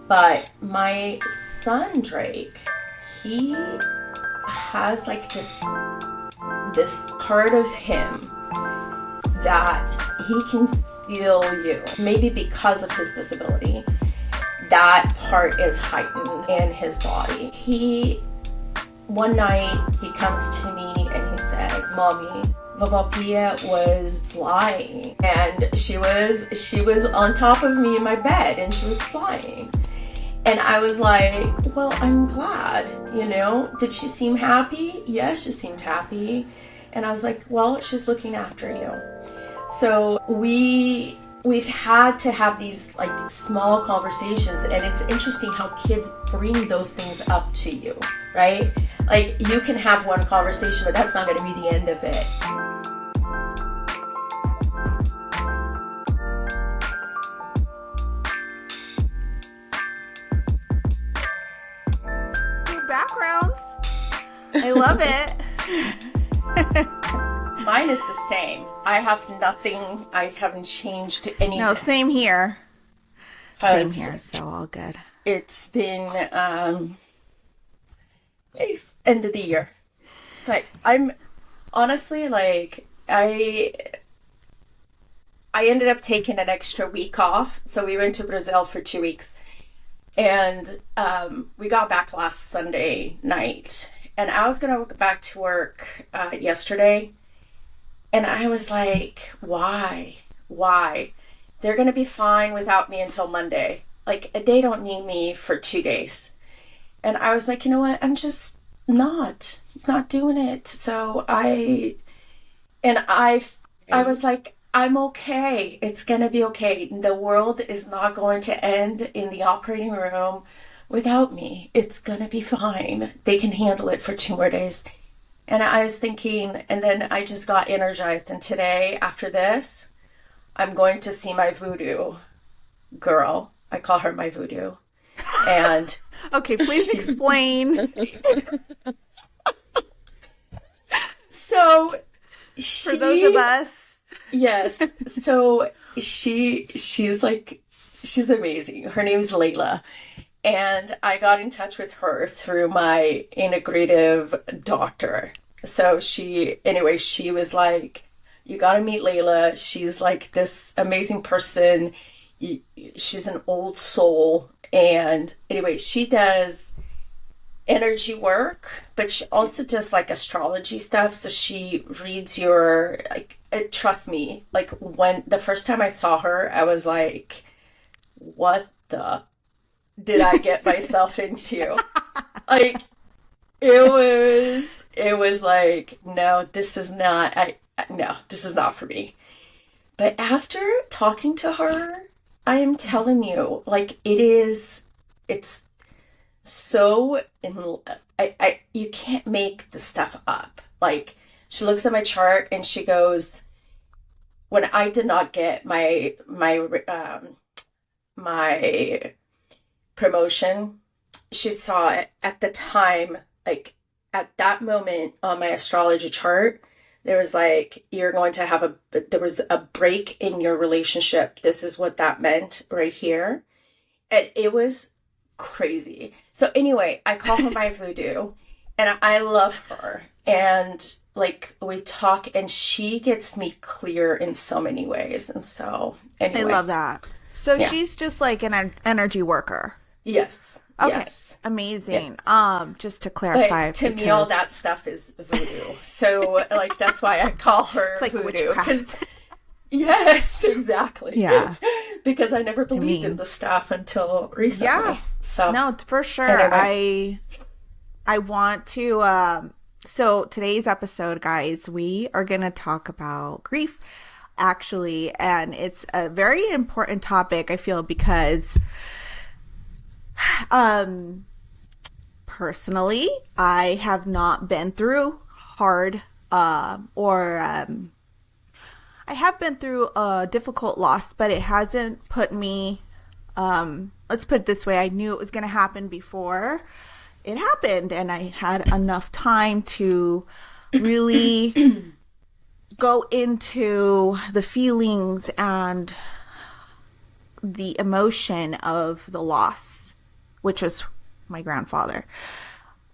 But my son Drake, he has like this part of him that he can feel you. Maybe because of his disability, that part is heightened in his body. One night he comes to me and he says, "Mommy, Vavapia was flying, and she was on top of me in my bed and she was flying." And I was like, "Well, I'm glad, Did she seem happy?" Yes, she seemed happy. And I was like, "Well, she's looking after you." So we've had to have these like small conversations, and it's interesting how kids bring those things up to you, right? Like you can have one conversation, but that's not going to be the end of it. Backgrounds. I love it. Mine is the same. I have nothing. I haven't changed anything. No, same here. Same here. So all good. It's been end of the year. Like I'm honestly like I ended up taking an extra week off. So we went to Brazil for 2 weeks. And we got back last Sunday night, and I was going to go back to work yesterday, and I was like, why? They're going to be fine without me until Monday. Like, they don't need me for 2 days. And I was like, you know what? I'm just not doing it. So I was like, I'm okay. It's going to be okay. The world is not going to end in the operating room without me. It's going to be fine. They can handle it for 2 more days. And I was thinking, and then I just got energized. And today, after this, I'm going to see my voodoo girl. I call her my voodoo. And okay, please explain. So for those of us. Yes. So she's amazing. Her name's Layla. And I got in touch with her through my integrative doctor. So she was like, you got to meet Layla. She's like this amazing person. She's an old soul. And anyway, she does energy work, but she also does like astrology stuff. So she reads your, like, trust me, like when the first time I saw her, I was like, what the did I get myself into? Like, it was like, no, this is not for me. But after talking to her, I am telling you, like, it's so, you can't make the stuff up. Like, she looks at my chart and she goes, when I did not get my promotion, she saw it at the time, like at that moment on my astrology chart, there was like, you're going to there was a break in your relationship. This is what that meant right here. And it was crazy. So anyway, I call her my voodoo, and I love her. And like we talk, and she gets me clear in so many ways. And so anyway. I love that. So yeah. She's just like an energy worker. Yes. Okay. Yes. Amazing. Yeah. Just to clarify. But to me, all that stuff is voodoo. So like, that's why I call her like voodoo. Witchcraft. Yes, exactly. Yeah. Because I never believed in the stuff until recently. Yeah. So no, for sure. Anyway. I want to, so today's episode, guys, we are going to talk about grief, actually. And it's a very important topic, I feel, because personally, I have not been through hard I have been through a difficult loss, but it hasn't put me, let's put it this way, I knew it was going to happen before it happened, and I had enough time to really go into the feelings and the emotion of the loss. which was my grandfather.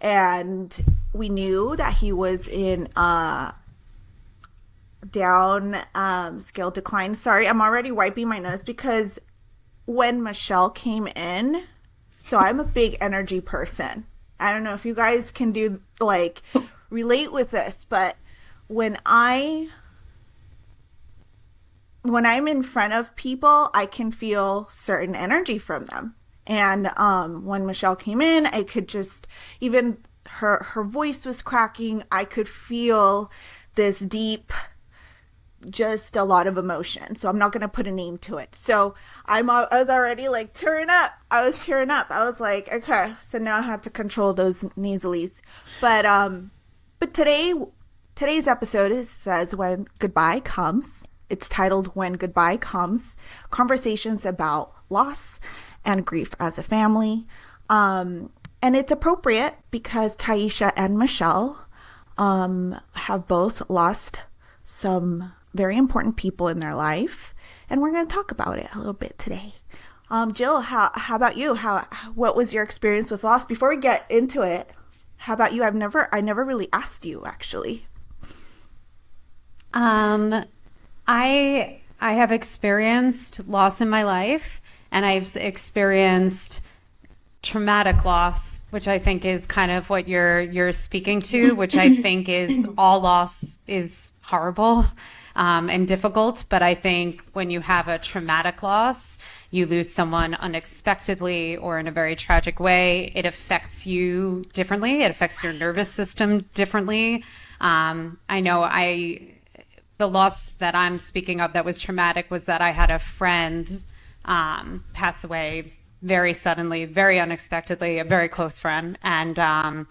And we knew that he was in down scale decline. Sorry, I'm already wiping my nose because when Michelle came in, so I'm a big energy person. I don't know if you guys can do like relate with this, but when I'm in front of people, I can feel certain energy from them. And when Michelle came in, I could just, even her voice was cracking. I could feel this deep, just a lot of emotion. So I'm not going to put a name to it. So I was already like tearing up. I was tearing up. I was like, okay, so now I have to control those nasalies. But today's episode says When Goodbye Comes. It's titled When Goodbye Comes, Conversations About Loss and Grief as a Family. And it's appropriate because Taisha and Michelle have both lost some very important people in their life. And we're going to talk about it a little bit today. Jill, how about you? What was your experience with loss? Before we get into it, how about you? I never really asked you, actually. I have experienced loss in my life, and I've experienced traumatic loss, which I think is kind of what you're speaking to, which I think is all loss is horrible and difficult. But I think when you have a traumatic loss, you lose someone unexpectedly or in a very tragic way, it affects you differently. It affects your nervous system differently. I know the loss that I'm speaking of that was traumatic was that I had a friend pass away very suddenly, very unexpectedly, a very close friend. And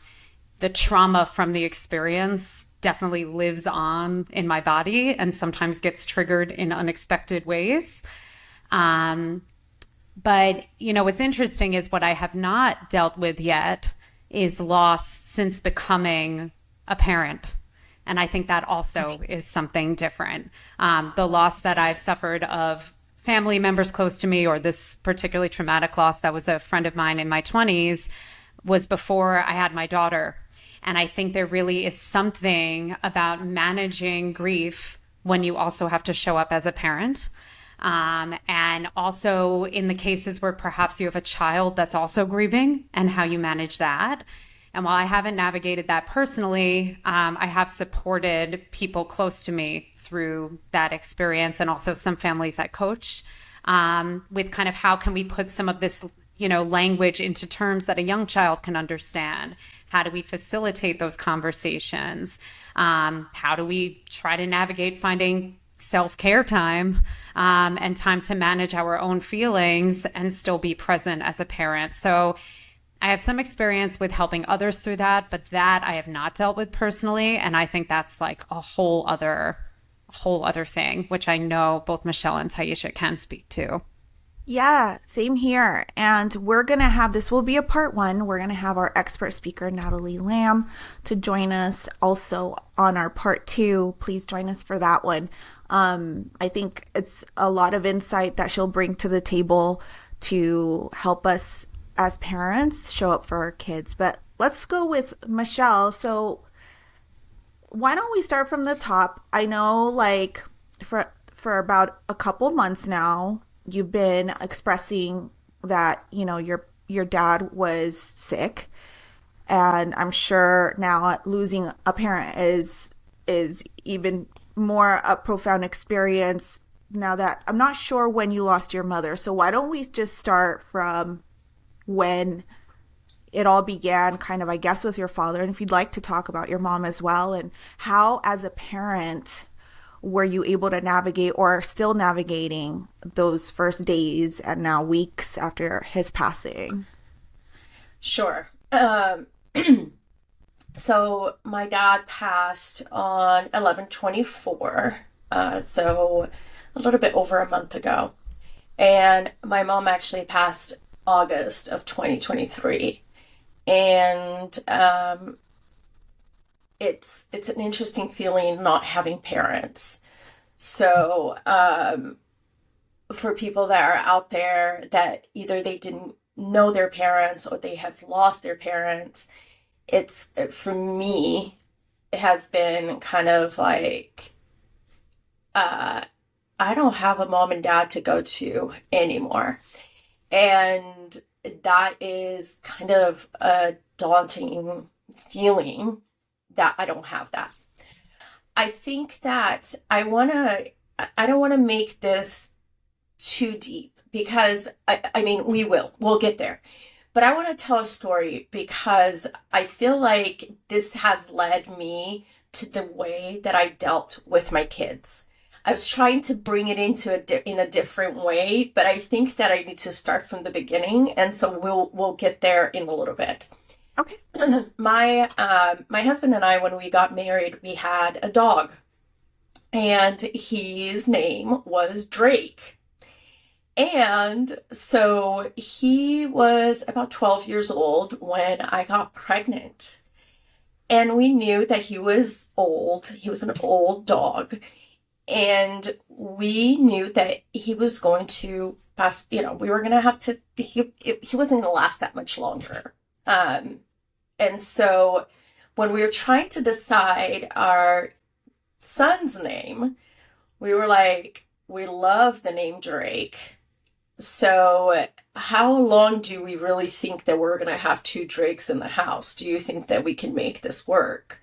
the trauma from the experience definitely lives on in my body and sometimes gets triggered in unexpected ways. But, what's interesting is what I have not dealt with yet is loss since becoming a parent. And I think that also is something different. The loss that I've suffered of family members close to me, or this particularly traumatic loss that was a friend of mine in my 20s, was before I had my daughter. And I think there really is something about managing grief when you also have to show up as a parent. And also in the cases where perhaps you have a child that's also grieving and how you manage that. And while I haven't navigated that personally, I have supported people close to me through that experience, and also some families I coach with kind of how can we put some of this, language into terms that a young child can understand. How do we facilitate those conversations? How do we try to navigate finding self-care time and time to manage our own feelings and still be present as a parent? So I have some experience with helping others through that, but that I have not dealt with personally. And I think that's like a whole other thing, which I know both Michelle and Taisha can speak to. Yeah, same here. And we're going to have, this will be a part 1. We're going to have our expert speaker, Natalie Lamb, to join us also on our part 2. Please join us for that one. I think it's a lot of insight that she'll bring to the table to help us as parents show up for our kids. But let's go with Michelle. So why don't we start from the top? I know like for about a couple months now, you've been expressing that, your dad was sick. And I'm sure now losing a parent is even more a profound experience now that I'm not sure when you lost your mother. So why don't we just start from when it all began, kind of, I guess, with your father. And if you'd like to talk about your mom as well, and how as a parent were you able to navigate or still navigating those first days and now weeks after his passing? Sure. So my dad passed on 11/24, so a little bit over a month ago. And my mom actually passed August of 2023. And it's an interesting feeling not having parents. So for people that are out there that either they didn't know their parents or they have lost their parents, it's, for me, it has been kind of like, I don't have a mom and dad to go to anymore. And that is kind of a daunting feeling that I don't have that. I think that I don't want to make this too deep because I mean, we'll get there. But I want to tell a story because I feel like this has led me to the way that I dealt with my kids. I was trying to bring it in a different way, but I think that I need to start from the beginning, and so we'll get there in a little bit. Okay. My husband and I, when we got married, we had a dog, and his name was Drake. And so he was about 12 years old when I got pregnant. And we knew that he was old. He was an old dog. And we knew that he was going to pass, we were going to have to, he wasn't going to last that much longer. And so when we were trying to decide our son's name, we were like, we love the name Drake. So how long do we really think that we're going to have two Drakes in the house? Do you think that we can make this work?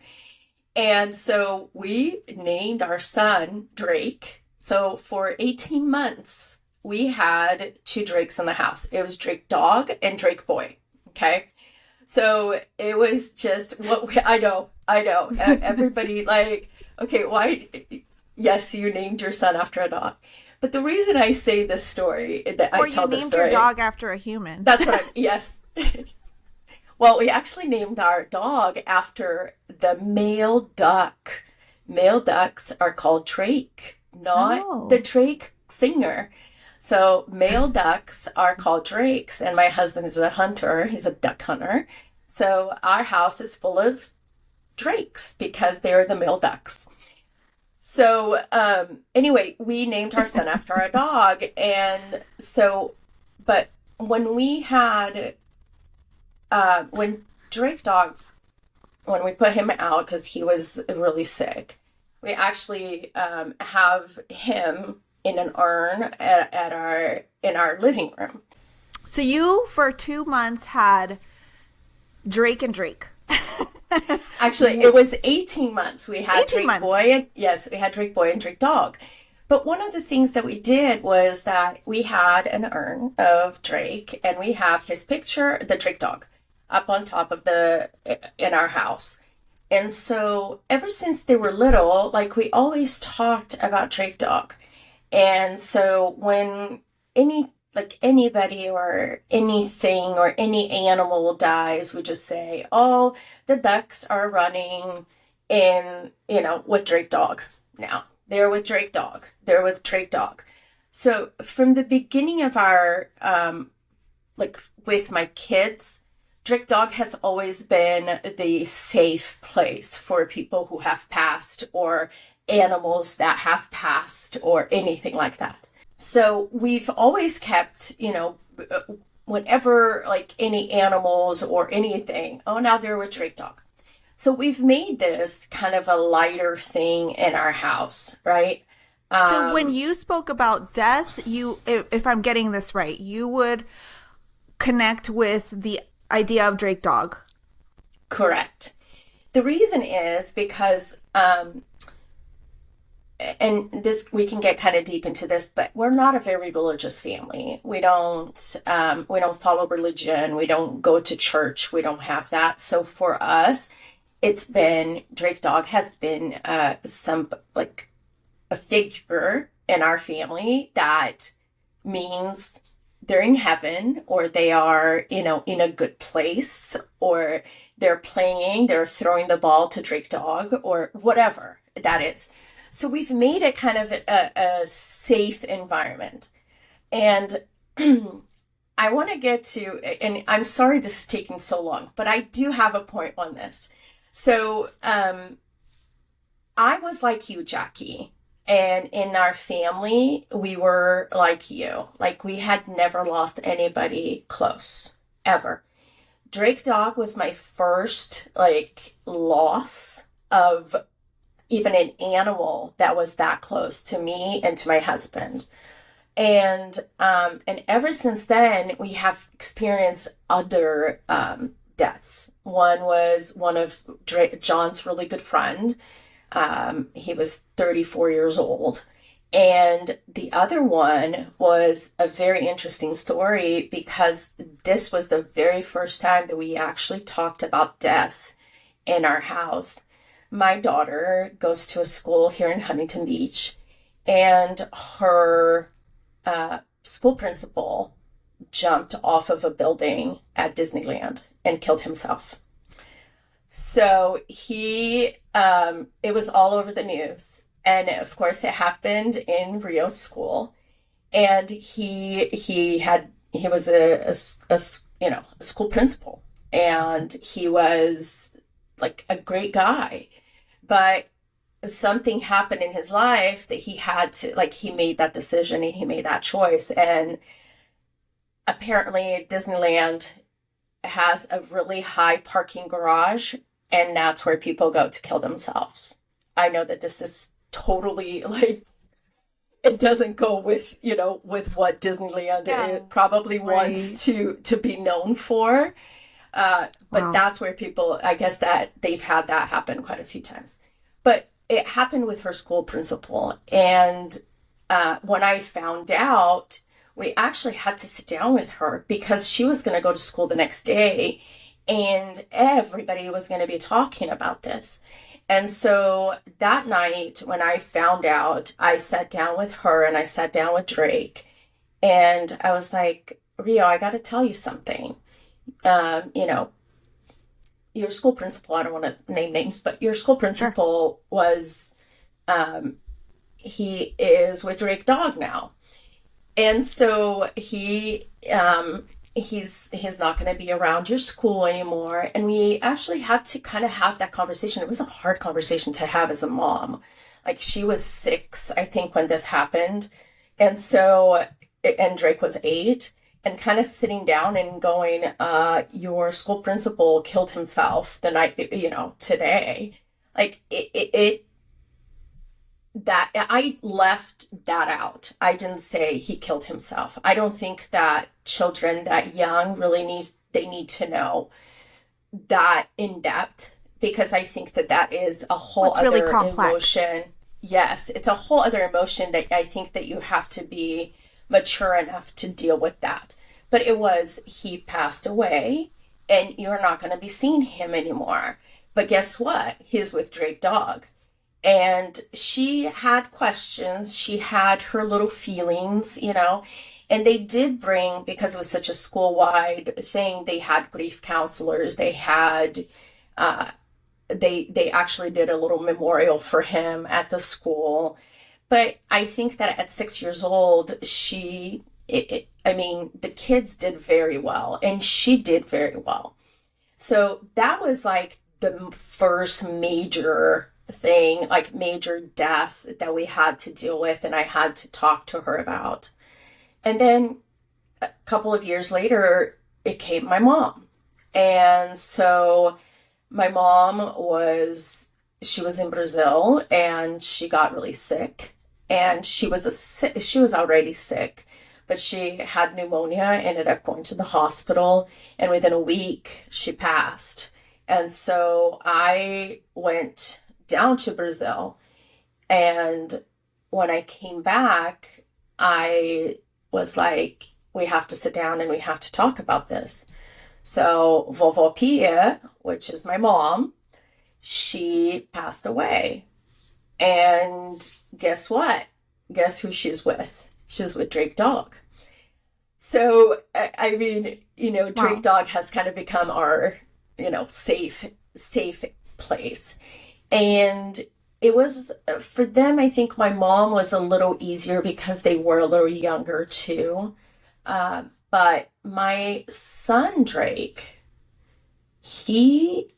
And so we named our son Drake. So for 18 months, we had two Drakes in the house. It was Drake dog and Drake boy. Okay. So it was just I know. Everybody like, okay, why? Yes, you named your son after a dog. But the reason I say this story, that I tell this story. Or you named your dog after a human. That's what yes. Well, we actually named our dog after the male duck. Male ducks are called Drake, not the Drake singer. So male ducks are called Drakes, and my husband is a hunter. He's a duck hunter. So our house is full of Drakes because they're the male ducks. So anyway, we named our son after our dog. And so, but when we had, when Drake dog, when we put him out because he was really sick, we actually have him in an urn in our living room. So you, for 2 months, had Drake and Drake. Actually, it was 18 months. We had Drake months. boy, we had Drake boy and Drake dog. But one of the things that we did was that we had an urn of Drake, and we have his picture, the Drake dog, up on top of in our house. And so ever since they were little, like, we always talked about Drake dog. And so when anybody or anything or any animal dies, we just say, oh, the ducks are running in, with Drake dog now. They're with Drake dog. They're with Drake dog. So from the beginning of our, with my kids, Drake dog has always been the safe place for people who have passed or animals that have passed or anything like that. So we've always kept, whenever like any animals or anything, oh, now they're with Drake dog. So we've made this kind of a lighter thing in our house, right? So when you spoke about death, if I'm getting this right, you would connect with the idea of Drake dog. Correct. The reason is because, and this, we can get kind of deep into this, but we're not a very religious family. We don't follow religion. We don't go to church. We don't have that. So for us, it's been, Drake dog has been a figure in our family that means they're in heaven, or they are, in a good place, or they're throwing the ball to Drake dog, or whatever that is. So we've made it kind of a safe environment. And I want to get to, and I'm sorry this is taking so long, but I do have a point on this. So I was like you, Jackie, And in our family, we were like you. Like, we had never lost anybody close, ever. Drake Dog was my first, like, loss of even an animal that was that close to me and to my husband. And ever since then, we have experienced other deaths. One was one of John's really good friend. He was 34 years old. And the other one was a very interesting story because this was the very first time that we actually talked about death in our house. My daughter goes to a school here in Huntington Beach, and her school principal jumped off of a building at Disneyland and killed himself. So it was all over the news. And of course it happened in Rio's school. And he was a school principal, and he was like a great guy, but something happened in his life that he had to, like, he made that decision and he made that choice. And apparently Disneyland has a really high parking garage, and that's where people go to kill themselves. I know that this is totally, like, it doesn't go with, with what Disneyland probably wants to be known for. But wow. That's where people, I guess that they've had that happen quite a few times. But it happened with her school principal. And when I found out, we actually had to sit down with her because she was going to go to school the next day, and everybody was going to be talking about this. And so that night when I found out, I sat down with her and I sat down with Drake, and I was like, Rio, I got to tell you something. Your school principal, I don't want to name names, but your school principal was, he is with Drake Dog now. And so he's not going to be around your school anymore. And we actually had to kind of have that conversation. It was a hard conversation to have as a mom. Like, she was 6, I think, when this happened. And Drake was 8. And kind of sitting down and going, your school principal killed himself the night, today. Like, that I left that out. I didn't say he killed himself. I don't think that children that young really need to know that in depth, because I think that is a whole other really emotion. Yes, it's a whole other emotion that I think that you have to be mature enough to deal with that. But he passed away, and you're not going to be seeing him anymore. But guess what? He's with Drake Dog. And she had questions. She had her little feelings, and they did bring, because it was such a school-wide thing, they had grief counselors. They had, they actually did a little memorial for him at the school. But I think that at 6 years old, the kids did very well, and she did very well. So that was like the first major thing, like major death that we had to deal with, and I had to talk to her about. And then a couple of years later, it came my mom. And so my mom she was in Brazil, and she got really sick, and she was already sick, but she had pneumonia, ended up going to the hospital, and within a week she passed. And so I went down to Brazil, and when I came back, I was like, we have to sit down and we have to talk about this. So Vovó Pia, which is my mom, she passed away. And guess what? Guess who she's with? She's with Drake Dog. So, I mean, Drake Dog has kind of become our, safe place. And it was, for them, I think my mom was a little easier because they were a little younger too. But my son, Drake, he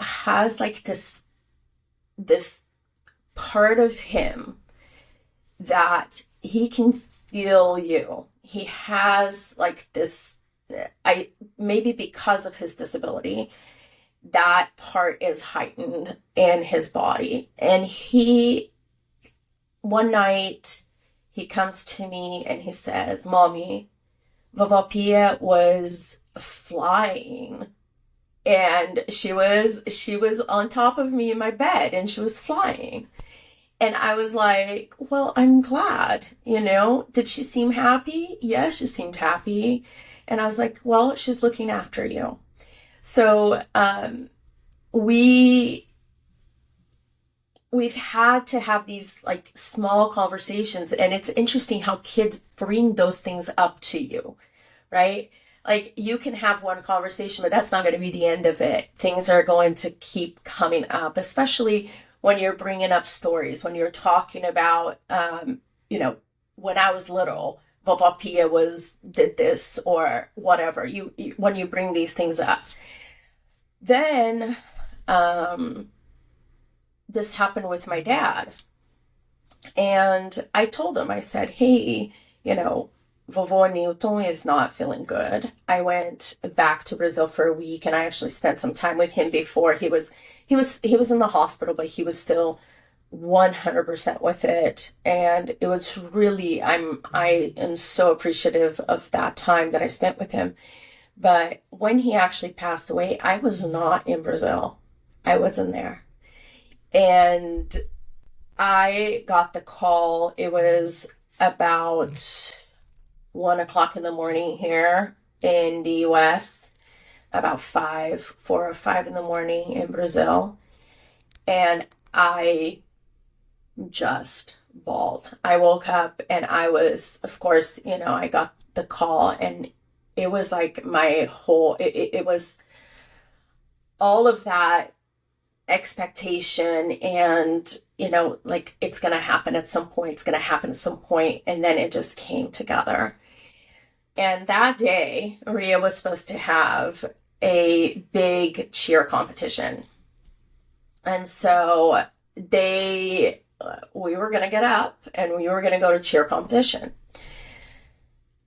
has like this part of him that he can feel you. He has like this, maybe because of his disability, that part is heightened in his body. And one night, he comes to me and he says, Mommy, Vovó Pia was flying. And she was on top of me in my bed and she was flying. And I was like, well, I'm glad, Did she seem happy? Yes, she seemed happy. And I was like, well, she's looking after you. So we've had to have these like small conversations, and it's interesting how kids bring those things up to you, right? Like you can have one conversation, but that's not going to be the end of it. Things are going to keep coming up, especially when you're bringing up stories, when you're talking about, when I was little, Vovó Pia did this or whatever. When you bring these things up, then this happened with my dad, and I told him, I said, hey, Vovô Newton is not feeling good. I went back to Brazil for a week, and I actually spent some time with him before he was in the hospital, but he was still 100% with it. And it was really, I am so appreciative of that time that I spent with him. But when he actually passed away, I was not in Brazil. I wasn't there. And I got the call. It was about 1:00 in the morning here in the US, about 4 or 5 in the morning in Brazil. And I just bawled. I woke up and I was, of course, I got the call, and it was like it was all of that expectation and, like it's going to happen at some point, and then it just came together. And that day, Ria was supposed to have a big cheer competition. And so we were going to get up and we were going to go to cheer competition.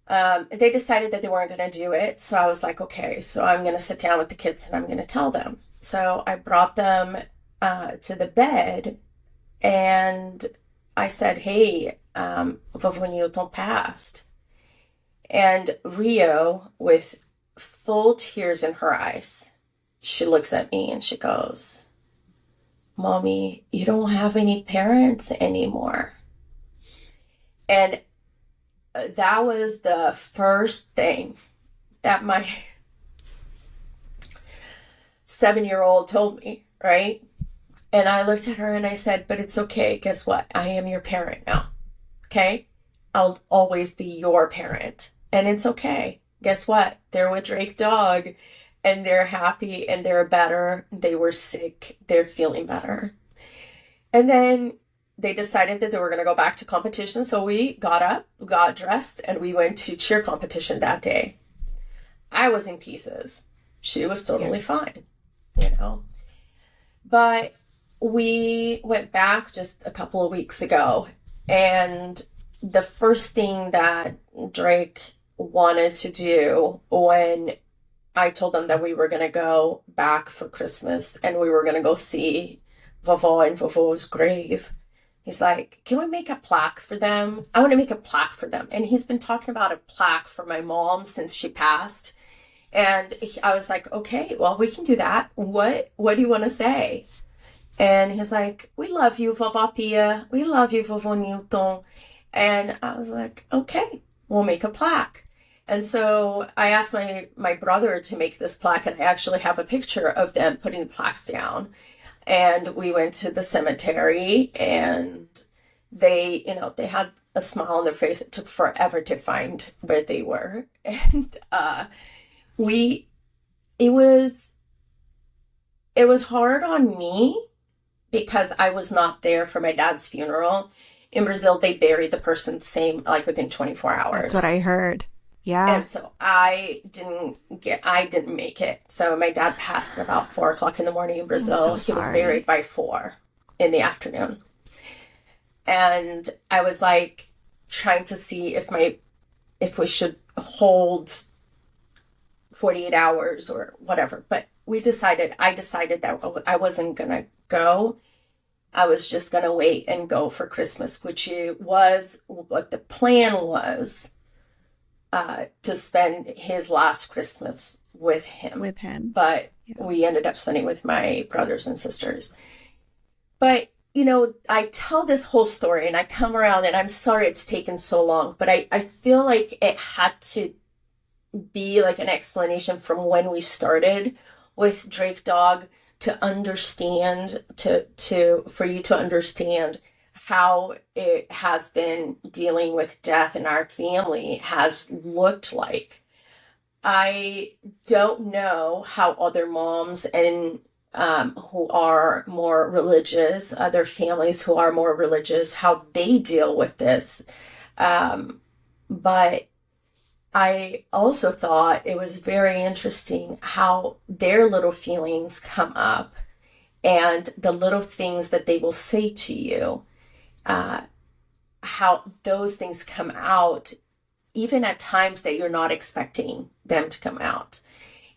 They decided that they weren't going to do it. So I was like, okay, so I'm going to sit down with the kids and I'm going to tell them. So I brought them to the bed and I said, hey, Vovô Newton passed. And Rio, with full tears in her eyes, she looks at me and she goes, Mommy, you don't have any parents anymore. And that was the first thing that my 7-year-old told me, right? And I looked at her and I said, but it's okay. Guess what? I am your parent now. Okay? I'll always be your parent. And it's okay. Guess what? They're with Drake Dog and they're happy and they're better. They were sick. They're feeling better. And then they decided that they were going to go back to competition. So we got up, got dressed, and we went to cheer competition that day. I was in pieces. She was totally fine, But we went back just a couple of weeks ago, and the first thing that Drake wanted to do when I told them that we were going to go back for Christmas and we were going to go see Vovó and Vovó's grave, he's like, can we make a plaque for them? I want to make a plaque for them. And he's been talking about a plaque for my mom since she passed. And I was like, okay, well, we can do that. What do you want to say? And he's like, we love you, Vovó Pia. We love you, Vovô Newton. And I was like, okay, we'll make a plaque. And so I asked my brother to make this plaque, and I actually have a picture of them putting the plaques down. And we went to the cemetery, and they had a smile on their face. It took forever to find where they were. And it was hard on me because I was not there for my dad's funeral. In Brazil, they buried the person within 24 hours. That's what I heard. Yeah. And so I didn't make it. So my dad passed at about 4:00 in the morning in Brazil. I'm so He was sorry. buried by 4 in the afternoon. And I was like trying to see if we should hold 48 hours or whatever. But I decided that I wasn't going to go. I was just going to wait and go for Christmas, which was what the plan was, to spend his last Christmas with him. But we ended up spending with my brothers and sisters. But, I tell this whole story and I come around, and I'm sorry it's taken so long, but I feel like it had to be like an explanation from when we started with Drake Dog to understand, for you to understand how it has been dealing with death in our family has looked like. I don't know how other moms and who are more religious, other families who are more religious, how they deal with this. But I also thought it was very interesting how their little feelings come up and the little things that they will say to you, how those things come out even at times that you're not expecting them to come out.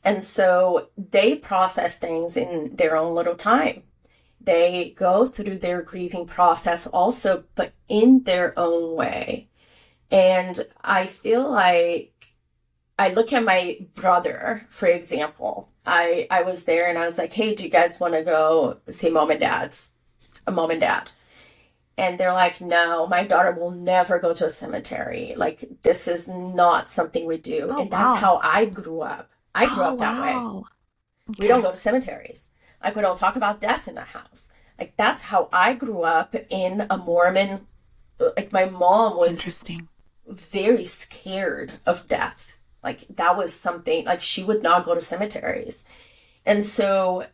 And so they process things in their own little time. They go through their grieving process also, but in their own way. And I feel like I look at my brother, for example. I was there and I was like, hey, do you guys want to go see mom and dad? And they're like, no, my daughter will never go to a cemetery. Like, this is not something we do. Oh, and that's how I grew up. I grew up that way. Okay. We don't go to cemeteries. Like, we don't talk about death in the house. Like, that's how I grew up in a Mormon. Like, my mom was very scared of death. Like, that was something, like, she would not go to cemeteries. And so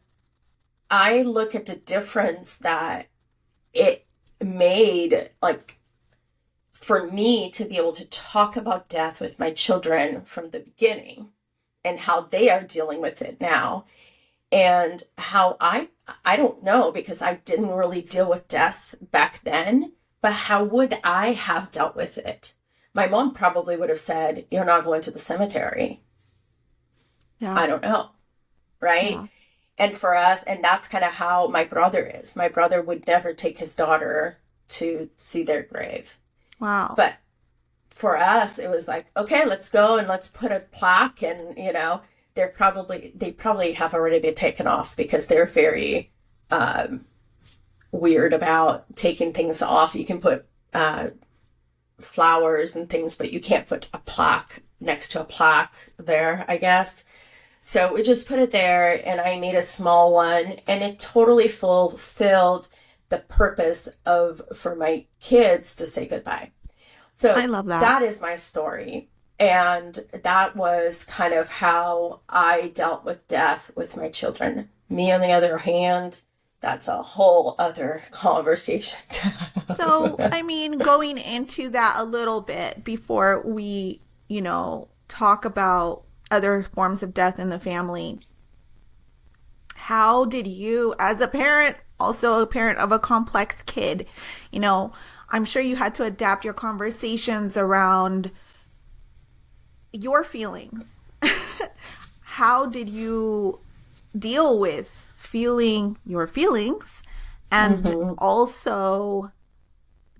I look at the difference that it made, like, for me to be able to talk about death with my children from the beginning and how they are dealing with it now, and how I don't know, because I didn't really deal with death back then, but how would I have dealt with it? My mom probably would have said, you're not going to the cemetery. Yeah. I don't know. Right? Yeah. And for us, and that's kind of how my brother is. My brother would never take his daughter to see their grave. Wow. But for us, it was like, okay, let's go and let's put a plaque. And, they probably have already been taken off, because they're very weird about taking things off. You can put flowers and things, but you can't put a plaque next to a plaque there, I guess. So we just put it there, and I made a small one, and it totally fulfilled the purpose for my kids to say goodbye. So I love that. That is my story. And that was kind of how I dealt with death with my children. Me, on the other hand, that's a whole other conversation. So, going into that a little bit before we, talk about other forms of death in the family, how did you, as a parent, also a parent of a complex kid, I'm sure you had to adapt your conversations around your feelings. How did you deal with feeling your feelings? And also,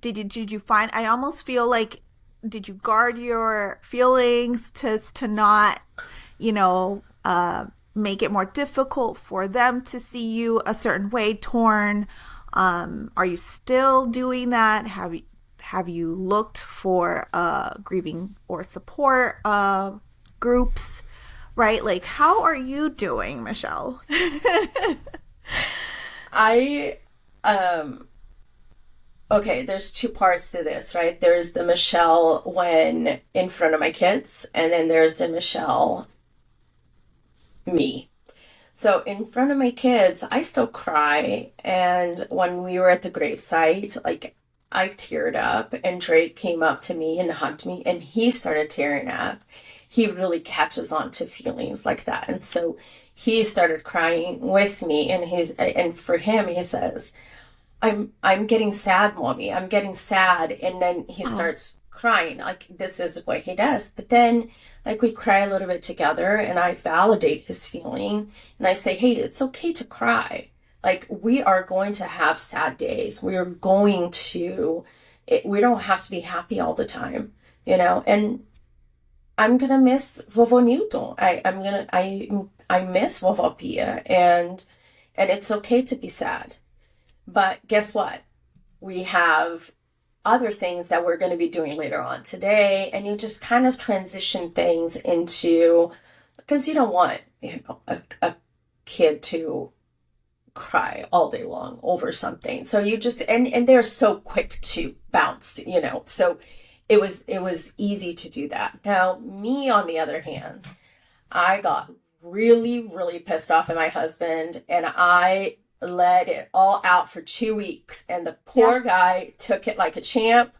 did you find, I almost feel like, did you guard your feelings to not, make it more difficult for them to see you a certain way, torn? Are you still doing that? Have you looked for grieving or support groups, right? Like, how are you doing, Michelle? Okay, there's two parts to this, right? There's the Michelle when in front of my kids, and then there's the Michelle me. So in front of my kids, I still cry. And when we were at the gravesite, like, I teared up, and Drake came up to me and hugged me, and he started tearing up. He really catches on to feelings like that. And so he started crying with me, and for him, he says, I'm getting sad, mommy. I'm getting sad. And then he starts crying. Like, this is what he does. But then, like, we cry a little bit together and I validate his feeling. And I say, hey, it's okay to cry. Like, we are going to have sad days. We are going to, we don't have to be happy all the time, you know? And I'm going to miss Vovô Newton. I miss Vovô Pia. And it's okay to be sad. But guess what? We have other things that we're going to be doing later on today. And you just kind of transition things into, because you don't want, you know, a kid to cry all day long over something. So you just, and they're so quick to bounce, you know. So it was easy to do that. Now, me, on the other hand, I got really, really pissed off at my husband, and I let it all out for 2 weeks, and the poor guy took it like a champ,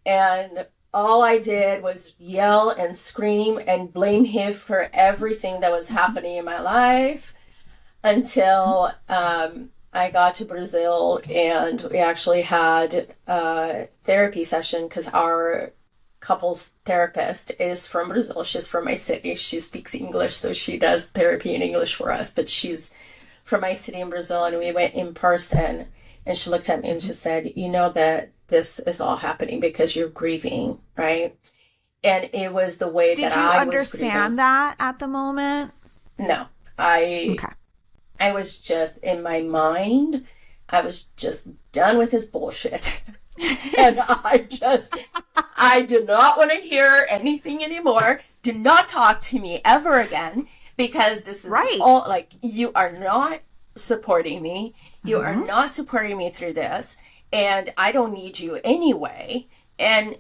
and all I did was yell and scream and blame him for everything that was happening in my life until I got to Brazil, and we actually had a therapy session because our couples therapist is from Brazil. She's from my city. She speaks English, so she does therapy in English for us, but she's from my city in Brazil, and we went in person, and she looked at me and she said, you know that this is all happening because you're grieving, right? And it was the way that I was grieving. Did you understand that at the moment? No. I was just, in my mind, I was just done with his bullshit. And I did not want to hear anything anymore. Do not talk to me ever again. Because this is all, like, you are not supporting me. You are not supporting me through this. And I don't need you anyway. And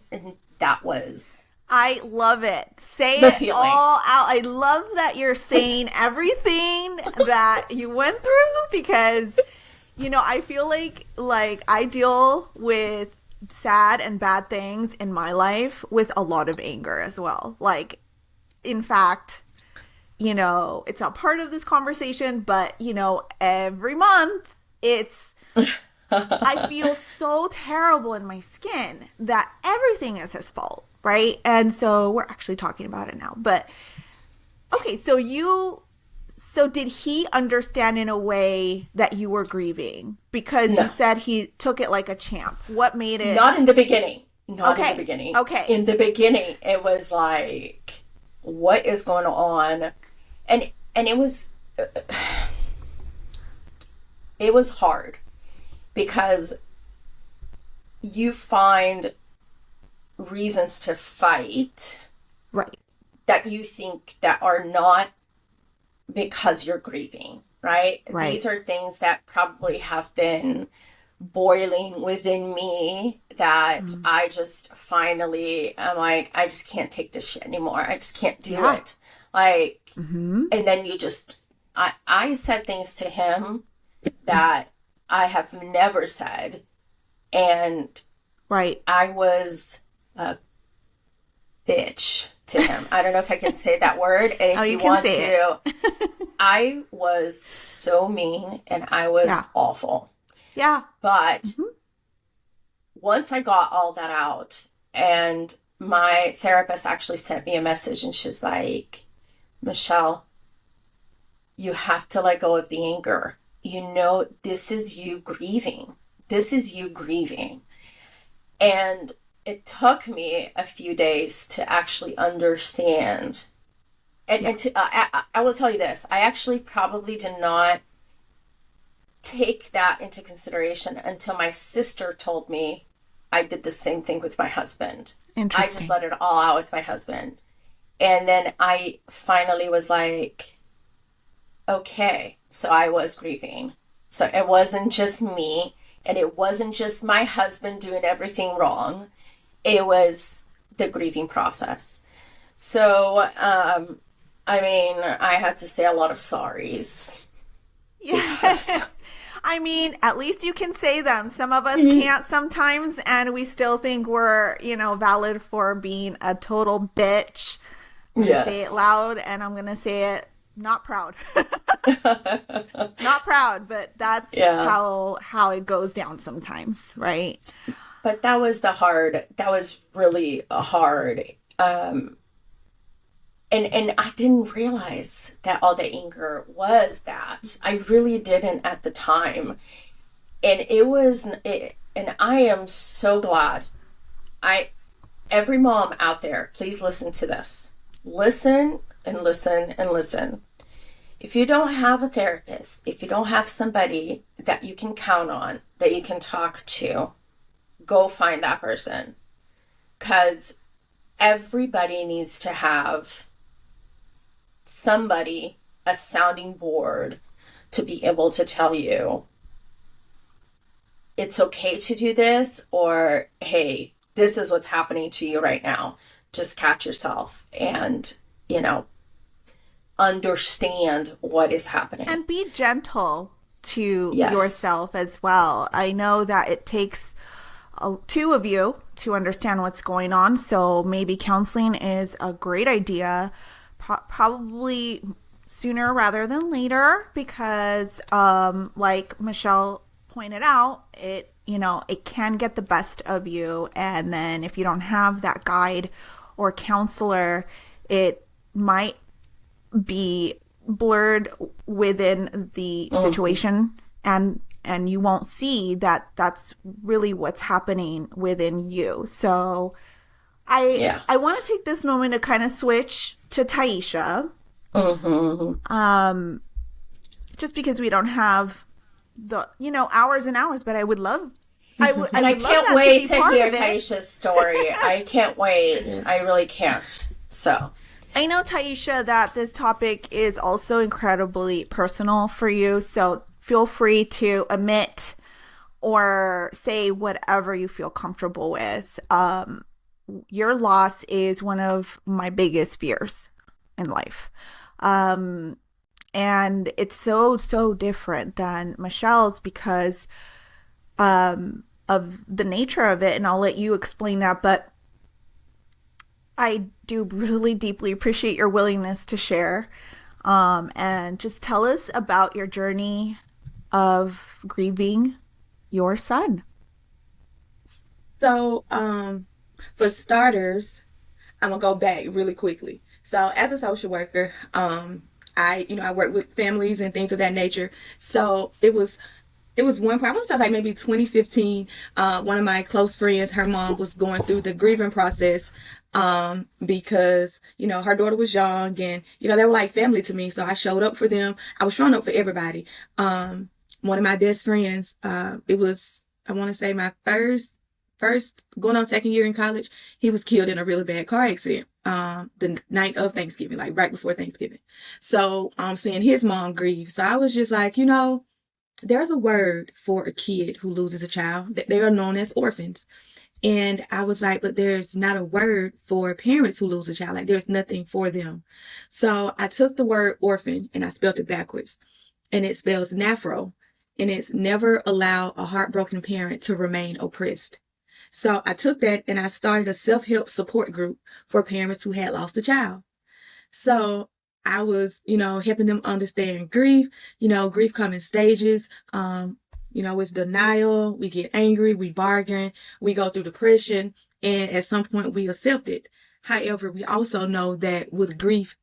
that was... I love it. Say it feeling. All out. I love that you're saying everything that you went through, because, you know, I feel like I deal with sad and bad things in my life with a lot of anger as well. Like, in fact... You know, it's not part of this conversation, but, you know, every month I feel so terrible in my skin that everything is his fault, right? And so we're actually talking about it now. But, okay, so did he understand in a way that you were grieving? Because you said he took it like a champ. What made it? Not in the beginning. Not in the beginning. Okay. In the beginning, it was like, what is going on? And it was hard because you find reasons to fight, right? That you think that are not because you're grieving, right? These are things that probably have been boiling within me that I just finally, I'm like, I just can't take this shit anymore. I just can't do it. Like, and then you just, I said things to him that I have never said. And I was a bitch to him. I don't know if I can say that word. And if you want to, I was so mean and I was awful. Yeah. But once I got all that out, and my therapist actually sent me a message, and she's like, Michelle, you have to let go of the anger. You know, this is you grieving. This is you grieving. And it took me a few days to actually understand. And I will tell you this. I actually probably did not take that into consideration until my sister told me I did the same thing with my husband. I just let it all out with my husband. And then I finally was like, okay, so I was grieving. So it wasn't just me, and it wasn't just my husband doing everything wrong. It was the grieving process. So, I mean, I had to say a lot of sorries. Yes. I mean, at least you can say them. Some of us can't sometimes, and we still think we're, you know, valid for being a total bitch. I'm going to say it loud, and I'm going to say it not proud. Not proud, but that's how it goes down sometimes, right? But that was really hard. And I didn't realize that all the anger was that. I really didn't at the time. And and I am so glad. Every mom out there, please listen to this. Listen and listen and listen. If you don't have a therapist, if you don't have somebody that you can count on, that you can talk to, go find that person. Because everybody needs to have somebody, a sounding board, to be able to tell you it's okay to do this, or hey, this is what's happening to you right now. Just catch yourself and, understand what is happening. And be gentle to yourself as well. I know that it takes two of you to understand what's going on. So maybe counseling is a great idea, probably sooner rather than later, because like Michelle pointed out, it can get the best of you. And then if you don't have that guide or counselor, it might be blurred within the situation, and you won't see that that's really what's happening within you. So I want to take this moment to kind of switch to Taisha. Just because we don't have the hours and hours, but I would love I can't wait to hear Taisha's story. I can't wait. Yes. I really can't. So I know, Taisha, that this topic is also incredibly personal for you, so feel free to admit or say whatever you feel comfortable with. Your loss is one of my biggest fears in life. And it's so different than Michelle's because of the nature of it, and I'll let you explain that, but I do really deeply appreciate your willingness to share, and just tell us about your journey of grieving your son. So, for starters, I'm gonna go back really quickly. So, as a social worker, I work with families and things of that nature. So it was one part, I want to say like maybe 2015, one of my close friends, her mom was going through the grieving process, because, her daughter was young and, they were like family to me. So I showed up for them. I was showing up for everybody. One of my best friends, it was, I want to say my first going on second year in college, he was killed in a really bad car accident, the night of Thanksgiving, like right before Thanksgiving. So I'm seeing his mom grieve. So I was just like, there's a word for a kid who loses a child. They are known as orphans. And I was like, but there's not a word for parents who lose a child. Like there's nothing for them. So I took the word orphan and I spelled it backwards, and it spells nephro, and it's never allow a heartbroken parent to remain oppressed. So I took that and I started a self-help support group for parents who had lost a child. So I was, helping them understand grief. Grief comes in stages. It's denial. We get angry. We bargain. We go through depression. And at some point we accept it. However, we also know that with grief,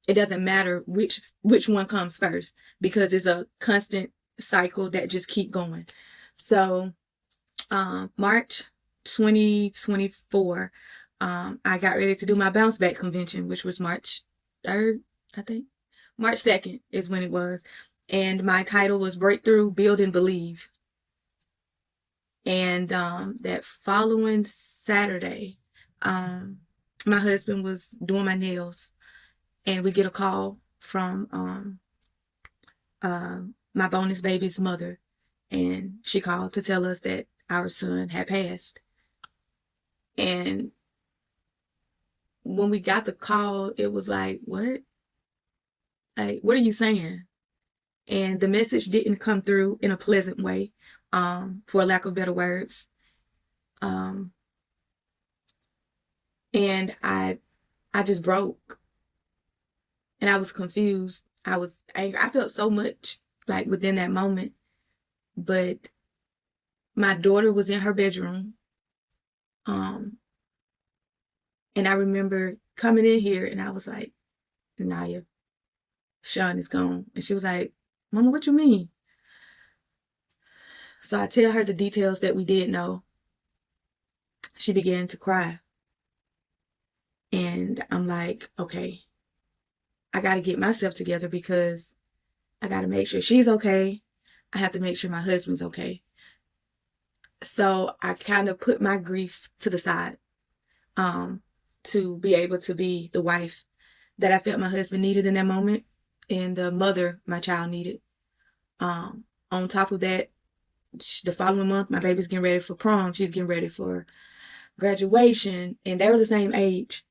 it doesn't matter which one comes first, because it's a constant cycle that just keep going. So, March 2024, I got ready to do my bounce back convention, which was March 3rd, I think. March 2nd is when it was. And my title was Breakthrough, Build and Believe. And that following Saturday, my husband was doing my nails, and we get a call from my bonus baby's mother. And she called to tell us that our son had passed. And when we got the call, it was like, what? Like, what are you saying? And the message didn't come through in a pleasant way, for lack of better words. And I just broke. And I was confused. I was angry. I felt so much like within that moment. But my daughter was in her bedroom. And I remember coming in here and I was like, Naya, Sean is gone. And she was like, Mama, what you mean? So I tell her the details that we did know. She began to cry. And I'm like, okay, I got to get myself together because I got to make sure she's okay. I have to make sure my husband's okay. So I kind of put my grief to the side to be able to be the wife that I felt my husband needed in that moment and the mother my child needed. On top of that, the following month, my baby's getting ready for prom. She's getting ready for graduation, and they were the same age.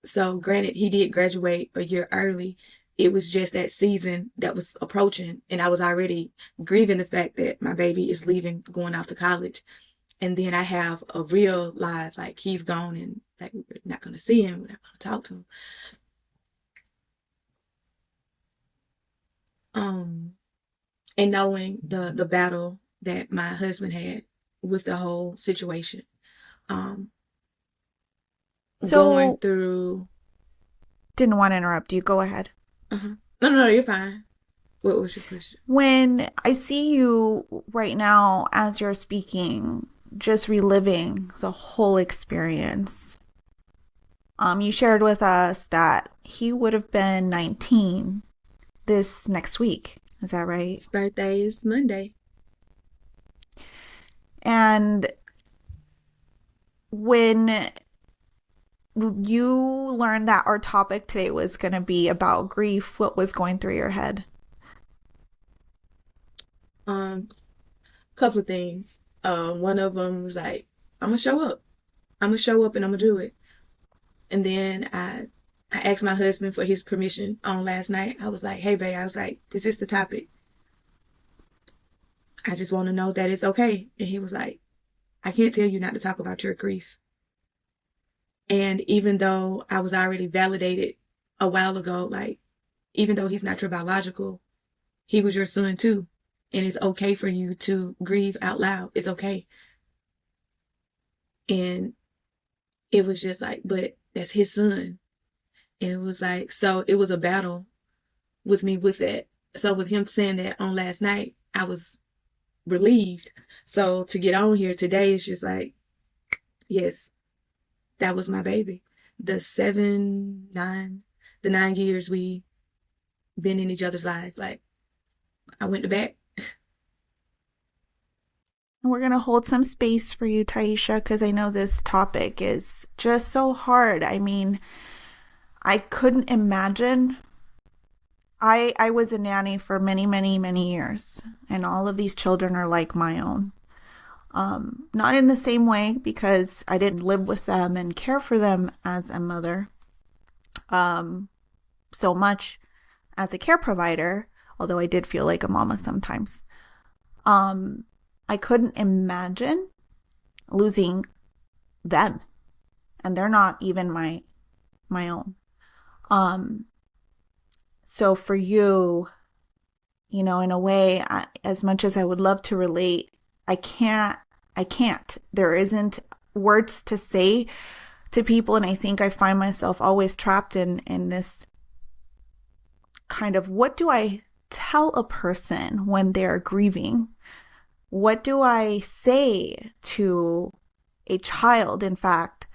So granted, he did graduate a year early. It was just that season that was approaching, and I was already grieving the fact that my baby is leaving, going off to college. And then I have a real life, like he's gone and like we're not going to see him, we're not going to talk to him. And knowing the battle that my husband had with the whole situation. Going through. Didn't want to interrupt you. Go ahead. No, you're fine. What was your question? When I see you right now as you're speaking, just reliving the whole experience, you shared with us that he would have been 19 this next week. Is that right? His birthday is Monday. And when you learned that our topic today was going to be about grief, what was going through your head? Couple of things. One of them was like, I'm gonna show up. I'm gonna show up and I'm gonna do it. And then I asked my husband for his permission on last night. I was like, hey babe, I was like, this is the topic. I just want to know that it's okay. And he was like, I can't tell you not to talk about your grief. And even though I was already validated a while ago, like, even though he's not your biological, he was your son too. And it's okay for you to grieve out loud. It's okay. And it was just like, but that's his son. And it was like, so it was a battle with me with that. So with him saying that on last night, I was relieved. So to get on here today, it's just like, yes, that was my baby. The 9 years we been in each other's life. Like, I went to bat. We're going to hold some space for you, Taisha, because I know this topic is just so hard. I mean, I couldn't imagine. I was a nanny for many, many, many years, and all of these children are like my own. Not in the same way because I didn't live with them and care for them as a mother so much as a care provider, although I did feel like a mama sometimes. I couldn't imagine losing them, and they're not even my own. So for you, you know, in a way, as much as I would love to relate, I can't. There isn't words to say to people, and I think I find myself always trapped in this kind of, what do I tell a person when they're grieving? What do I say to a child? In fact,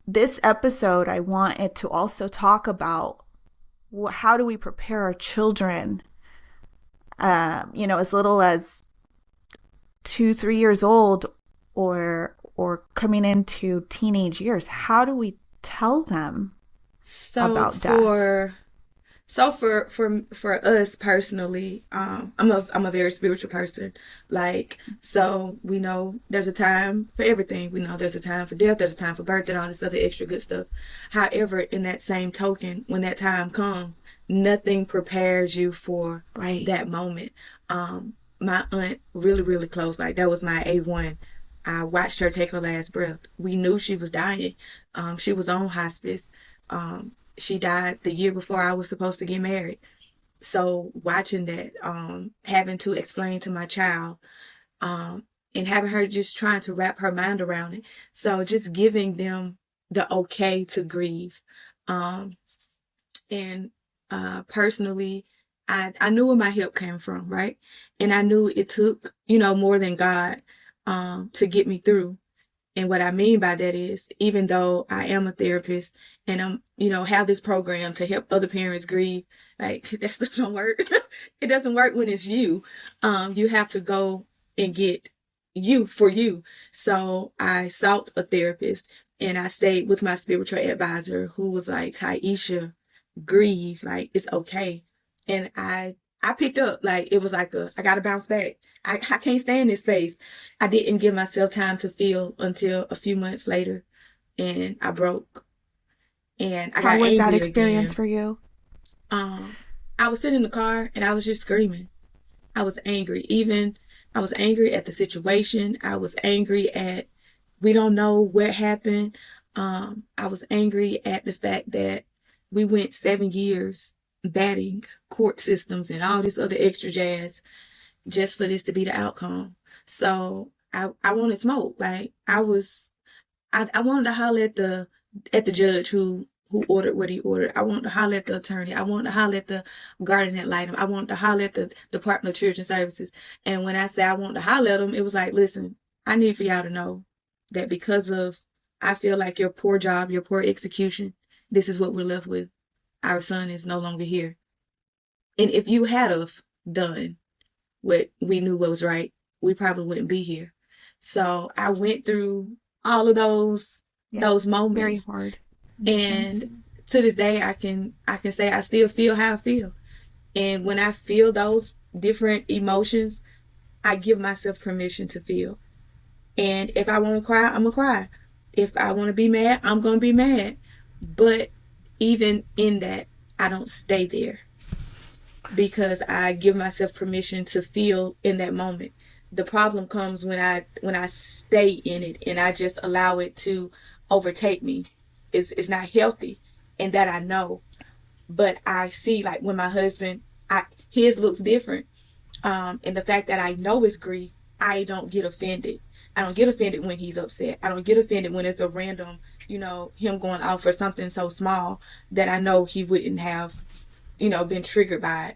this episode, I want it to also talk about how do we prepare our children, as little as 2-3 years old or coming into teenage years. How do we tell them about death? So for us personally, I'm a very spiritual person. Like, so we know there's a time for everything. We know there's a time for death, there's a time for birth, and all this other extra good stuff. However, in that same token, when that time comes, nothing prepares you for that moment. My aunt, really, really close, like that was my A1. I watched her take her last breath. We knew she was dying. She was on hospice. She died the year before I was supposed to get married. So watching that, having to explain to my child, and having her just trying to wrap her mind around it. So just giving them the okay to grieve. And personally, I knew where my help came from, right? And I knew it took, more than God to get me through. And what I mean by that is, even though I am a therapist and I'm, have this program to help other parents grieve, like that stuff don't work. It doesn't work when it's you. You have to go and get you for you. So I sought a therapist and I stayed with my spiritual advisor who was like, Taisha, grieve, like it's okay. And I picked up, like it was like I gotta bounce back. I can't stay in this space. I didn't give myself time to feel until a few months later, and I broke, and I got How was that angry experience again. for you? I was sitting in the car and I was just screaming. I was angry. I was angry at the situation. I was angry at we don't know what happened. I was angry at the fact that we went 7 years batting court systems and all this other extra jazz just for this to be the outcome. So I wanted smoke. Like I wanted to holler at the judge who ordered what he ordered. I wanted to holler at the attorney. I wanted to holler at the guardian ad litem. I wanted to holler at the Department of Children Services. And when I say I wanted to holler at them, it was like, listen, I need for y'all to know that because of I feel like your poor job, your poor execution, this is what we're left with. Our son is no longer here. And if you had have done what we knew was right, we probably wouldn't be here. So I went through all of those Very moments, hard. and to this day, I can say I still feel how I feel. And when I feel those different emotions, I give myself permission to feel. And if I want to cry, I'm gonna cry. If I want to be mad, I'm gonna be mad. But even in that, I don't stay there because I give myself permission to feel in that moment. The problem comes when I stay in it and I just allow it to overtake me. It's not healthy, and that I know. But I see, like when my husband, his looks different. And the fact that I know it's grief, I don't get offended. I don't get offended when he's upset. I don't get offended when it's a random, him going out for something so small that I know he wouldn't have, been triggered by it.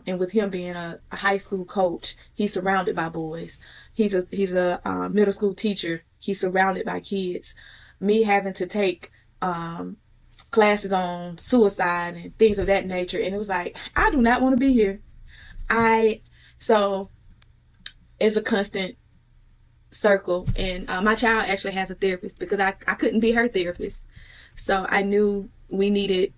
And with him being a high school coach, he's surrounded by boys. He's a middle school teacher. He's surrounded by kids. Me having to take classes on suicide and things of that nature, and it was like, I do not want to be here. So it's a constant circle, and my child actually has a therapist because I couldn't be her therapist. So I knew we needed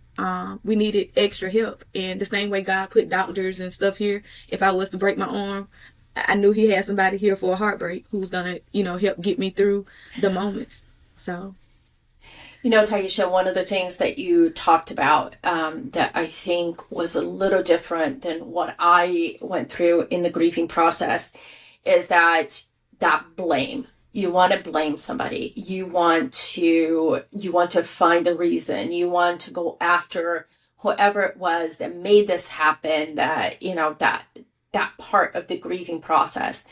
extra help. And the same way God put doctors and stuff here, if I was to break my arm, I knew he had somebody here for a heartbreak who's gonna, help get me through the moments. So, Taisha, one of the things that you talked about that I think was a little different than what I went through in the grieving process is that blame. You want to blame somebody. You want to find the reason. You want to go after whoever it was that made this happen, that part of the grieving process.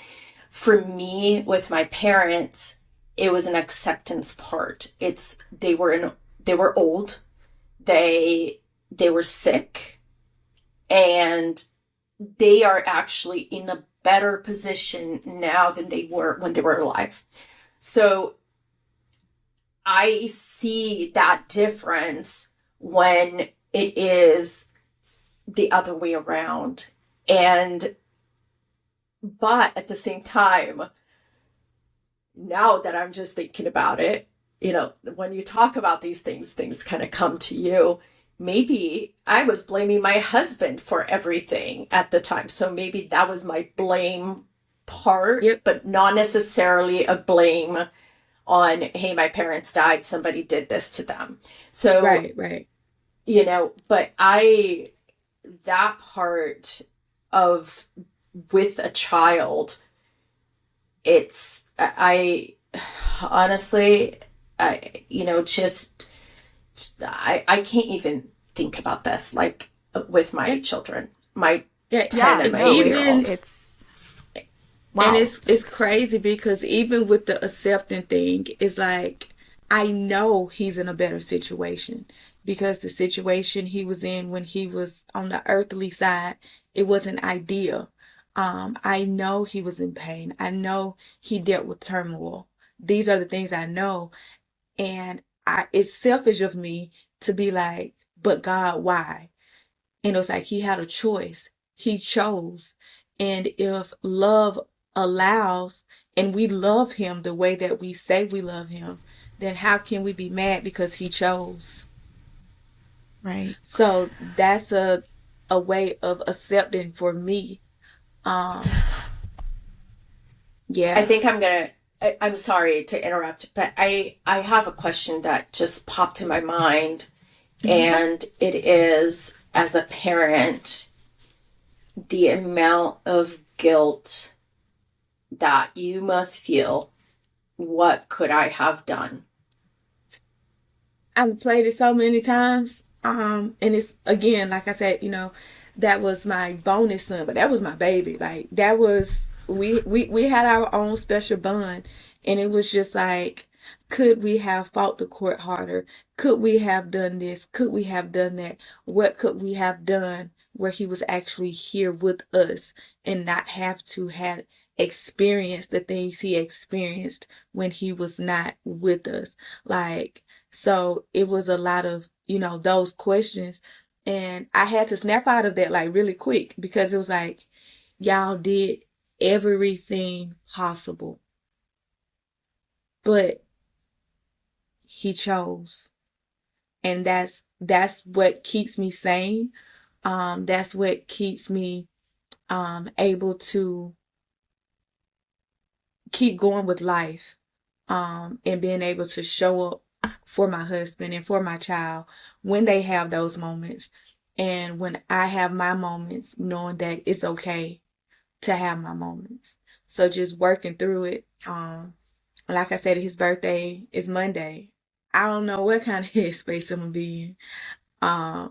For me, with my parents, it was an acceptance part. They were old, they were sick, and they are actually in a better position now than they were when they were alive. So I see that difference when it is the other way around. But at the same time, now that I'm just thinking about it, when you talk about these things kind of come to you. Maybe I was blaming my husband for everything at the time. So maybe that was my blame part, Yep. But not necessarily a blame on, hey, my parents died, somebody did this to them. So, right. But that part of with a child, I honestly, I can't even think about this. Like, with my children, my Yeah, 10 and my 8-year-old. It's wow. And it's crazy because even with the accepting thing, it's like I know he's in a better situation because the situation he was in when he was on the earthly side, it wasn't ideal. I know he was in pain. I know he dealt with turmoil. These are the things I know. And it's selfish of me to be like, but God, why? And it was like he had a choice. He chose. And if love allows and we love him the way that we say we love him, then how can we be mad because he chose? Right. So that's a way of accepting for me. Yeah. I think I'm sorry to interrupt, but I have a question that just popped in my mind. And it is, as a parent, the amount of guilt that you must feel. What could I have done? I've played it so many times. And it's, again, like I said, that was my bonus son, but that was my baby. Like, that was, we had our own special bond. And it was just like, could we have fought the court harder? Could we have done this? Could we have done that? What could we have done where he was actually here with us and not have to have experienced the things he experienced when he was not with us? Like, so it was a lot of, those questions. And I had to snap out of that like really quick because it was like, y'all did everything possible. But he chose. And that's what keeps me sane. That's what keeps me able to keep going with life. And being able to show up for my husband and for my child when they have those moments. And when I have my moments, knowing that it's okay to have my moments. So just working through it. Like I said, his birthday is Monday. I don't know what kind of headspace I'm gonna be in. I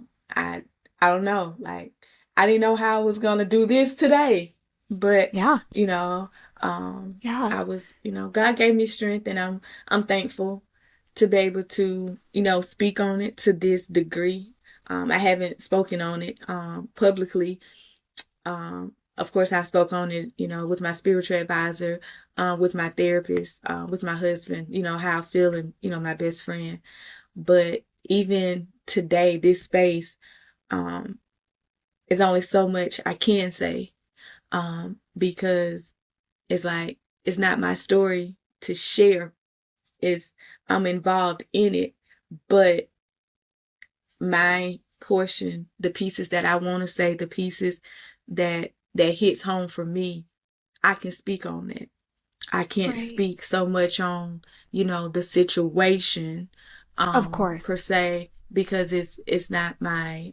don't know. Like, I didn't know how I was gonna do this today, but Yeah. yeah, I was, God gave me strength, and I'm thankful to be able to, speak on it to this degree. I haven't spoken on it publicly. Of course, I spoke on it, with my spiritual advisor, with my therapist, with my husband, how I feel, and, my best friend. But even today, this space, is only so much I can say, because it's like, it's not my story to share. I'm involved in it, but my portion, the pieces that I want to say, the pieces that hits home for me, I can speak on that. I can't speak so much on, the situation, Of course. per se, because it's not my,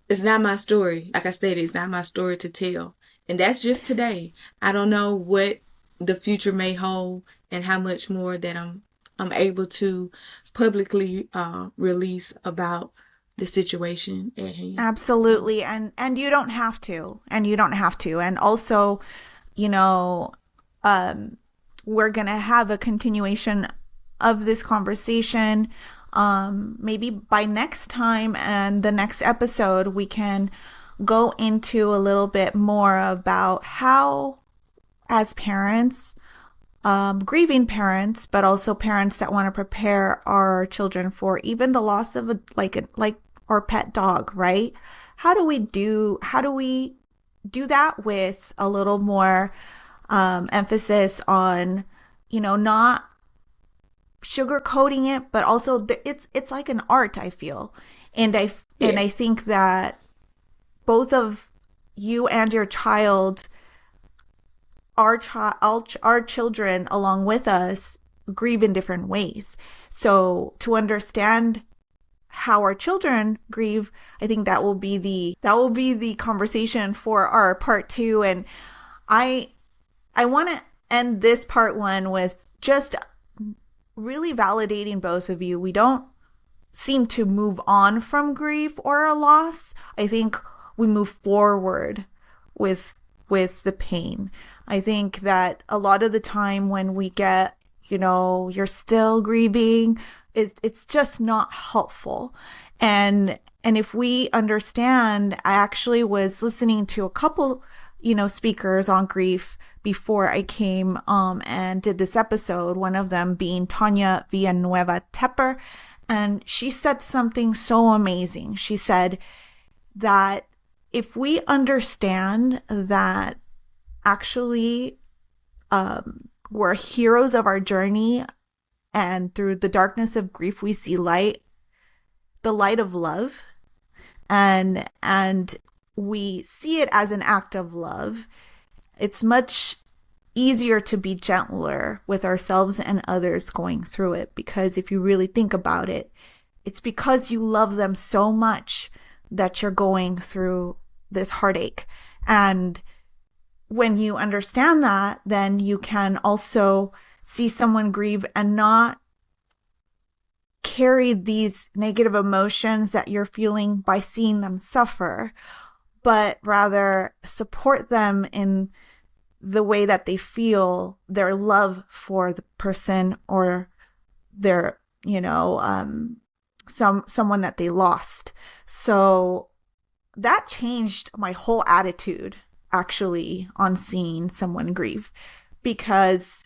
it's not my story. Like I stated, it's not my story to tell. And that's just today. I don't know what the future may hold and how much more that I'm able to publicly release about the situation at hand. Absolutely. So. And you don't have to. And also, we're going to have a continuation of this conversation. Maybe by next time and the next episode, we can go into a little bit more about how, as parents, grieving parents, but also parents that want to prepare our children for even the loss of like our pet dog, right? How do we do that with a little more emphasis on, not sugarcoating it, but also it's like an art, I feel. And I think that both of you and your child, our children along with us, grieve in different ways. So to understand how our children grieve, I think that will be the conversation for our part 2. And I want to end this part 1 with just really validating both of you. We don't seem to move on from grief or a loss. I think we move forward with the pain. I think that a lot of the time when we get, you're still grieving, it's just not helpful. And if we understand, I actually was listening to a couple, speakers on grief before I came and did this episode, one of them being Tanya Villanueva Tepper. And she said something so amazing. She said that if we understand that actually we're heroes of our journey, and through the darkness of grief we see light, the light of love, and we see it as an act of love, it's much easier to be gentler with ourselves and others going through it. Because if you really think about it, it's because you love them so much that you're going through this heartache. And when you understand that, then you can also see someone grieve and not carry these negative emotions that you're feeling by seeing them suffer, but rather support them in the way that they feel their love for the person or their, someone that they lost. So that changed my whole attitude actually on seeing someone grieve, because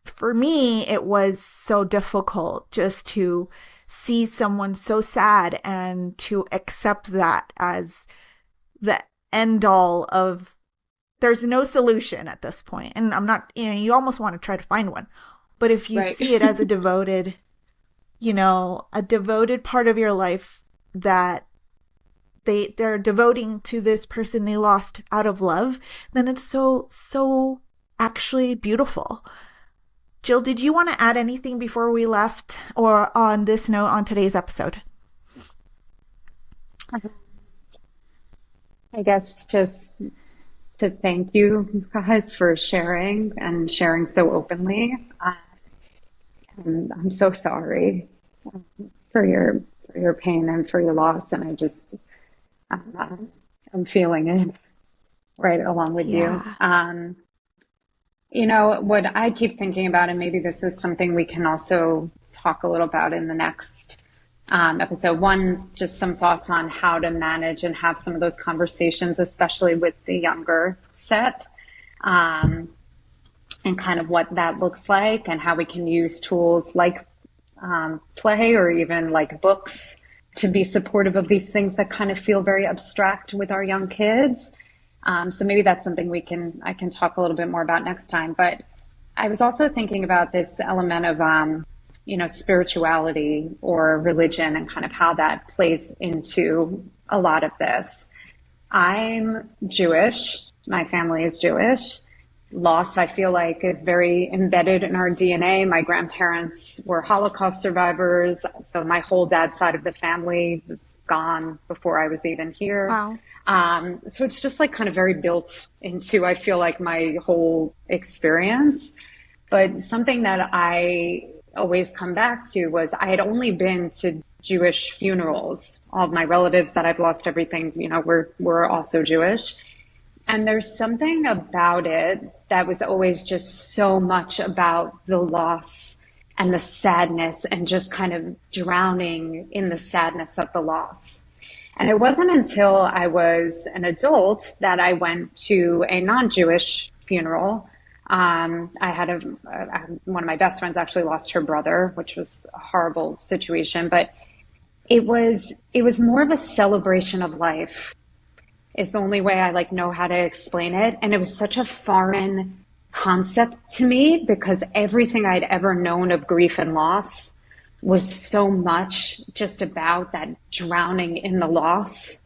for me, it was so difficult just to see someone so sad and to accept that as the end all of, there's no solution at this point. And I'm not, you almost want to try to find one. But if you Right. see it as a devoted, a devoted part of your life that they're devoting to this person they lost out of love, then it's so actually beautiful. Jill, did you want to add anything before we left or on this note on today's episode? I guess just to thank you guys for sharing and sharing so openly. And I'm so sorry for your pain and for your loss, and I'm feeling it right along with you. What I keep thinking about, and maybe this is something we can also talk a little about in the next episode. One, just some thoughts on how to manage and have some of those conversations, especially with the younger set, and kind of what that looks like and how we can use tools like play or even like books to be supportive of these things that kind of feel very abstract with our young kids. So maybe that's something I can talk a little bit more about next time. But I was also thinking about this element of, spirituality or religion and kind of how that plays into a lot of this. I'm Jewish. My family is Jewish. Loss, I feel like, is very embedded in our DNA. My grandparents were Holocaust survivors. So my whole dad's side of the family was gone before I was even here. Wow. So it's just like kind of very built into, I feel like, my whole experience. But something that I always come back to was I had only been to Jewish funerals. All of my relatives that I've lost everything, were also Jewish. And there's something about it that was always just so much about the loss and the sadness and just kind of drowning in the sadness of the loss. And it wasn't until I was an adult that I went to a non-Jewish funeral. I had one of my best friends actually lost her brother, which was a horrible situation, but it was more of a celebration of life is the only way I know how to explain it. And it was such a foreign concept to me because everything I'd ever known of grief and loss was so much just about that drowning in the loss.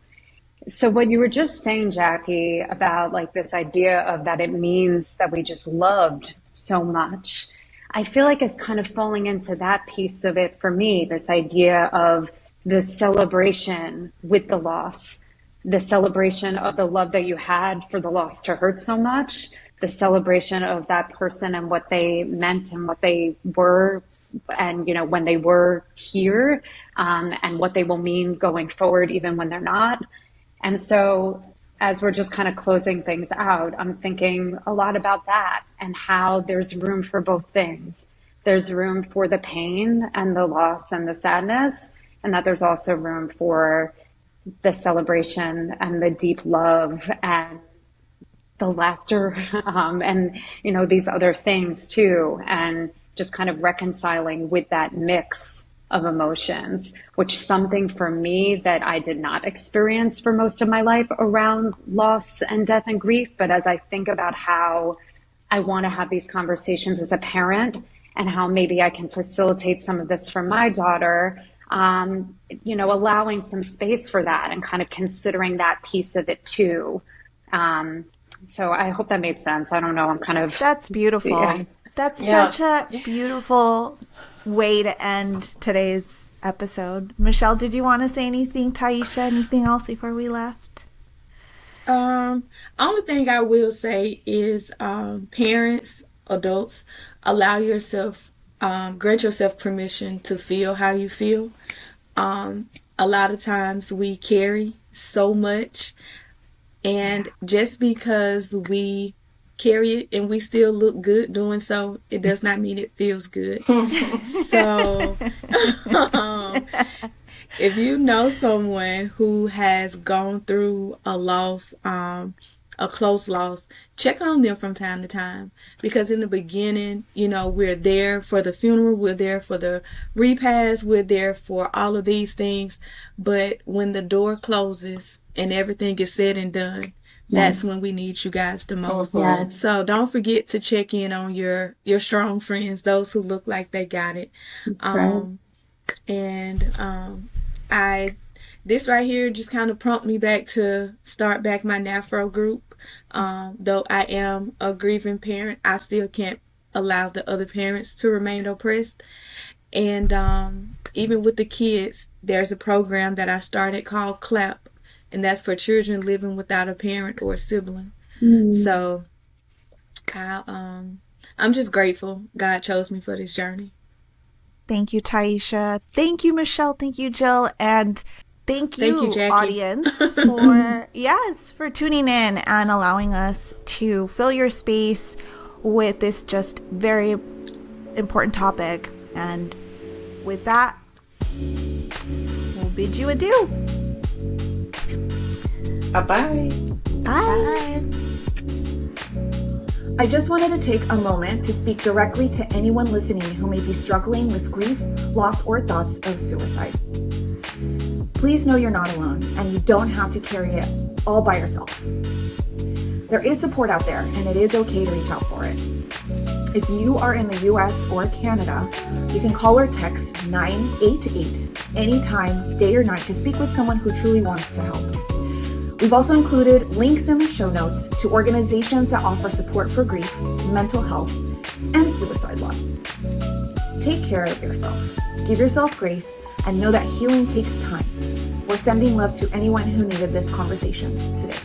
So what you were just saying, Jackie, about this idea of that it means that we just loved so much, I feel like it's kind of falling into that piece of it for me, this idea of the celebration with the loss, the celebration of the love that you had for the loss to hurt so much, the celebration of that person and what they meant and what they were and when they were here, and what they will mean going forward, even when they're not. And so as we're just kind of closing things out, I'm thinking a lot about that and how there's room for both things. There's room for the pain and the loss and the sadness, and that there's also room for the celebration and the deep love and the laughter, and these other things too, and just kind of reconciling with that mix of emotions, which something for me that I did not experience for most of my life around loss and death and grief. But as I think about how I want to have these conversations as a parent and how maybe I can facilitate some of this for my daughter, allowing some space for that and kind of considering that piece of it too. So I hope that made sense. I don't know. I'm kind of... That's beautiful. Yeah. That's such a beautiful way to end today's episode. Michelle, did you want to say anything? Taisha, anything else before we left? Only thing I will say is, parents, adults, allow yourself, grant yourself permission to feel how you feel. A lot of times we carry so much, and just because we carry it and we still look good doing so, it does not mean it feels good. So if you know someone who has gone through a loss, a close loss, check on them from time to time, because in the beginning, we're there for the funeral, we're there for the repast, we're there for all of these things. But when the door closes and everything is said and done, that's when we need you guys the most. Yes. So don't forget to check in on your strong friends, those who look like they got it. That's right. And this right here just kind of prompted me back to start back my NAFRO group. Though I am a grieving parent, I still can't allow the other parents to remain oppressed. And even with the kids, there's a program that I started called CLAP, and that's for children living without a parent or a sibling. So I'm just grateful God chose me for this journey. Thank you, Taisha. Thank you, Michelle. Thank you, Jill. And thank you, Jackie. audience, for tuning in and allowing us to fill your space with this just very important topic. And with that, we'll bid you adieu. Bye-bye. Bye. I just wanted to take a moment to speak directly to anyone listening who may be struggling with grief, loss, or thoughts of suicide. Please know you're not alone, and you don't have to carry it all by yourself. There is support out there, and it is okay to reach out for it. If you are in the US or Canada, you can call or text 988 anytime, day or night, to speak with someone who truly wants to help. We've also included links in the show notes to organizations that offer support for grief, mental health, and suicide loss. Take care of yourself, give yourself grace, and know that healing takes time. We're sending love to anyone who needed this conversation today.